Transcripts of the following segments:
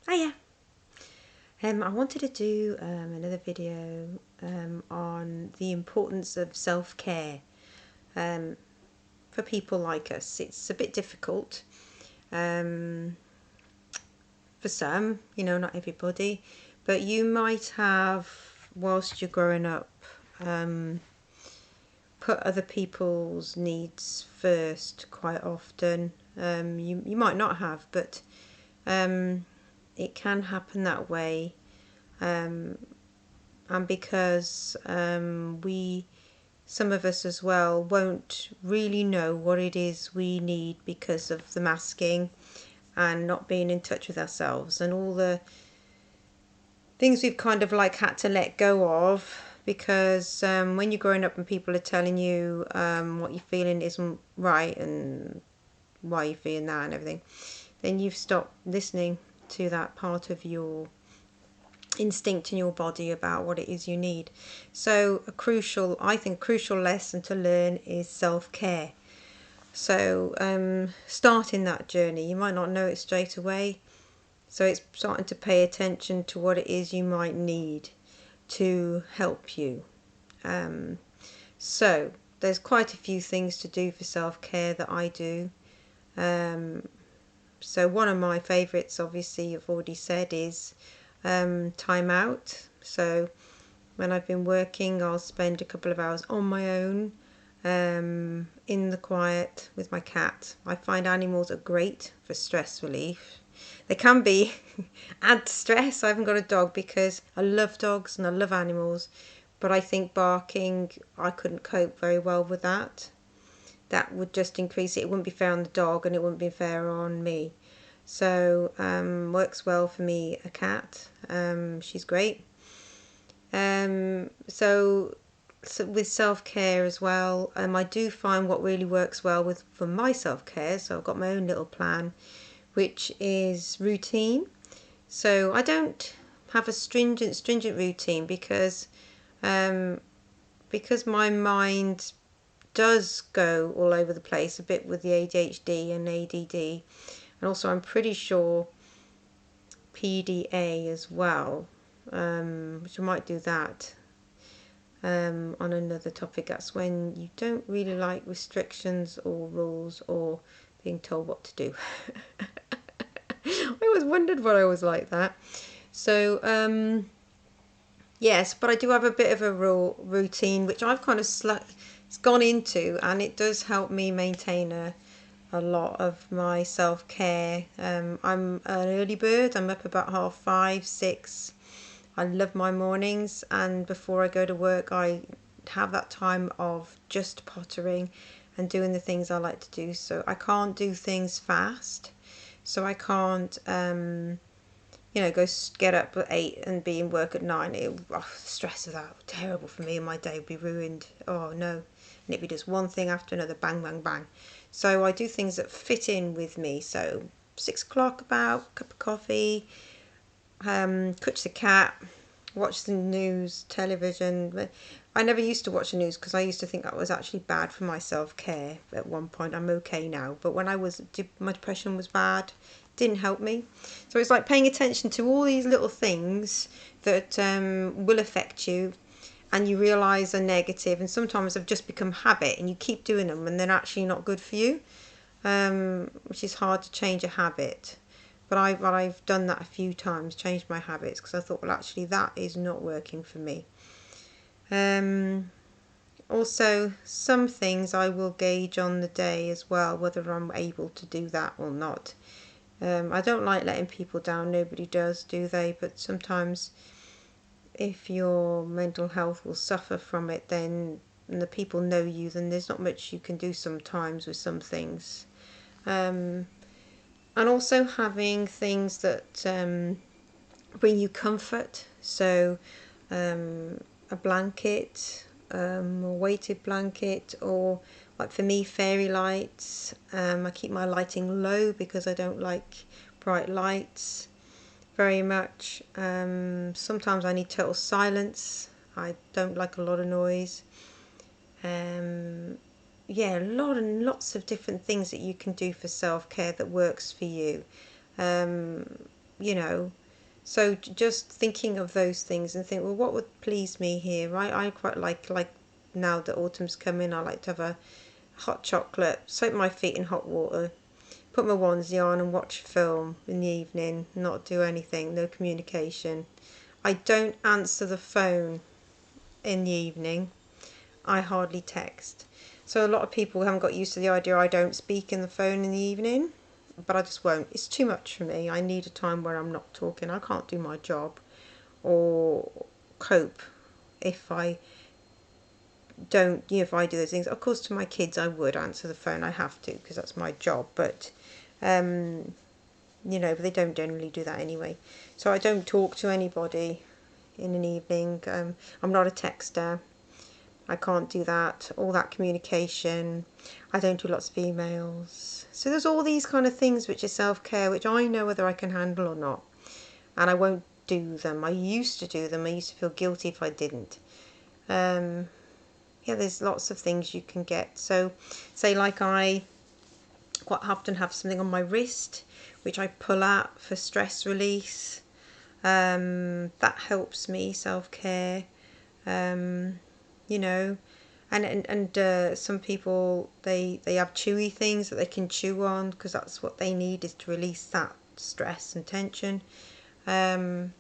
Hiya. I wanted to do another video on the importance of self-care um, for people like us. It's a bit difficult um, for some, not everybody, but you might have, whilst you're growing up, um, put other people's needs first quite often. You might not have, but it can happen that way. And because some of us as well, won't really know what it is we need because of the masking and not being in touch with ourselves and all the things we've kind of like had to let go of, because when you're growing up and people are telling you what you're feeling isn't right and why you're feeling that and everything, then you've stopped listening to that part of your instinct in your body about what it is you need. So I think crucial lesson to learn is self-care. So starting that journey, you might not know it straight away, so it's starting to pay attention to what it is you might need to help you. So there's quite a few things to do for self-care that I do. So one of my favourites, obviously I've already said, is time out. So when I've been working, I'll spend a couple of hours on my own in the quiet with my cat. I find animals are great for stress relief. They can be add stress. I haven't got a dog because I love dogs and I love animals, but I think barking, I couldn't cope very well with that. That would just increase it. It wouldn't be fair on the dog and it wouldn't be fair on me. So works well for me, a cat. She's great. So with self-care as well, I do find what really works well for my self-care. So I've got my own little plan, which is routine. So I don't have a stringent routine because my mind does go all over the place a bit with the ADHD and ADD, and also I'm pretty sure PDA as well, which I might do that on another topic. That's when you don't really like restrictions or rules or being told what to do. I always wondered why I was like that. So yes, but I do have a bit of a routine which I've kind of gone into, and it does help me maintain a lot of my self-care. I'm an early bird. I'm up about 5:30, 6. I love my mornings, and before I go to work I have that time of just pottering and doing the things I like to do. So I can't do things fast, so I can't go get up at 8 and be in work at 9. Stress of that, terrible for me, and my day would be ruined. Oh no. And it'd be just one thing after another, bang bang bang. So I do things that fit in with me. So 6 o'clock, about cup of coffee, coach the cat, watch the news, television. But I never used to watch the news because I used to think that was actually bad for my self-care at one point. I'm okay now, but when my depression was bad, didn't help me. So it's like paying attention to all these little things that will affect you, and you realise are negative, and sometimes have just become habit and you keep doing them and they're actually not good for you, which is hard to change a habit. But I've done that a few times, changed my habits, because I thought, well, actually that is not working for me. Also, some things I will gauge on the day as well, whether I'm able to do that or not. I don't like letting people down. Nobody does, do they? But sometimes if your mental health will suffer from it, then and the people know you, then there's not much you can do sometimes with some things. And also having things that bring you comfort. So a blanket, a weighted blanket, or like for me, fairy lights. I keep my lighting low because I don't like bright lights very much. Sometimes I need total silence. I don't like a lot of noise. Yeah, a lot and lots of different things that you can do for self-care that works for you. you know. So just thinking of those things and think, well, what would please me here, right? I quite like now that autumn's coming, I like to have a hot chocolate, soak my feet in hot water, put my onesie on and watch a film in the evening, not do anything, no communication. I don't answer the phone in the evening. I hardly text. So a lot of people haven't got used to the idea I don't speak in the phone in the evening, but I just won't. It's too much for me. I need a time where I'm not talking. I can't do my job or cope if I don't, if I do those things. Of course, to my kids, I would answer the phone. I have to because that's my job. But, but they don't generally do that anyway. So I don't talk to anybody in an evening. I'm not a texter. I can't do that. All that communication. I don't do lots of emails. So there's all these kind of things which are self-care, which I know whether I can handle or not. And I won't do them. I used to do them. I used to feel guilty if I didn't. There's lots of things you can get. So, say like I quite often have something on my wrist, which I pull out for stress release. That helps me, self-care. You know, and some people they have chewy things that they can chew on because that's what they need, is to release that stress and tension. A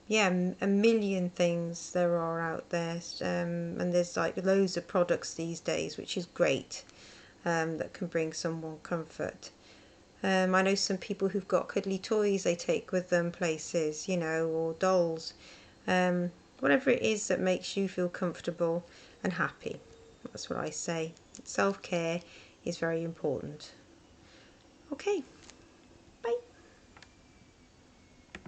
million things there are out there, and there's like loads of products these days, which is great, that can bring someone comfort. I know some people who've got cuddly toys they take with them places, or dolls. Whatever it is that makes you feel comfortable and happy. That's what I say. Self-care is very important. Okay.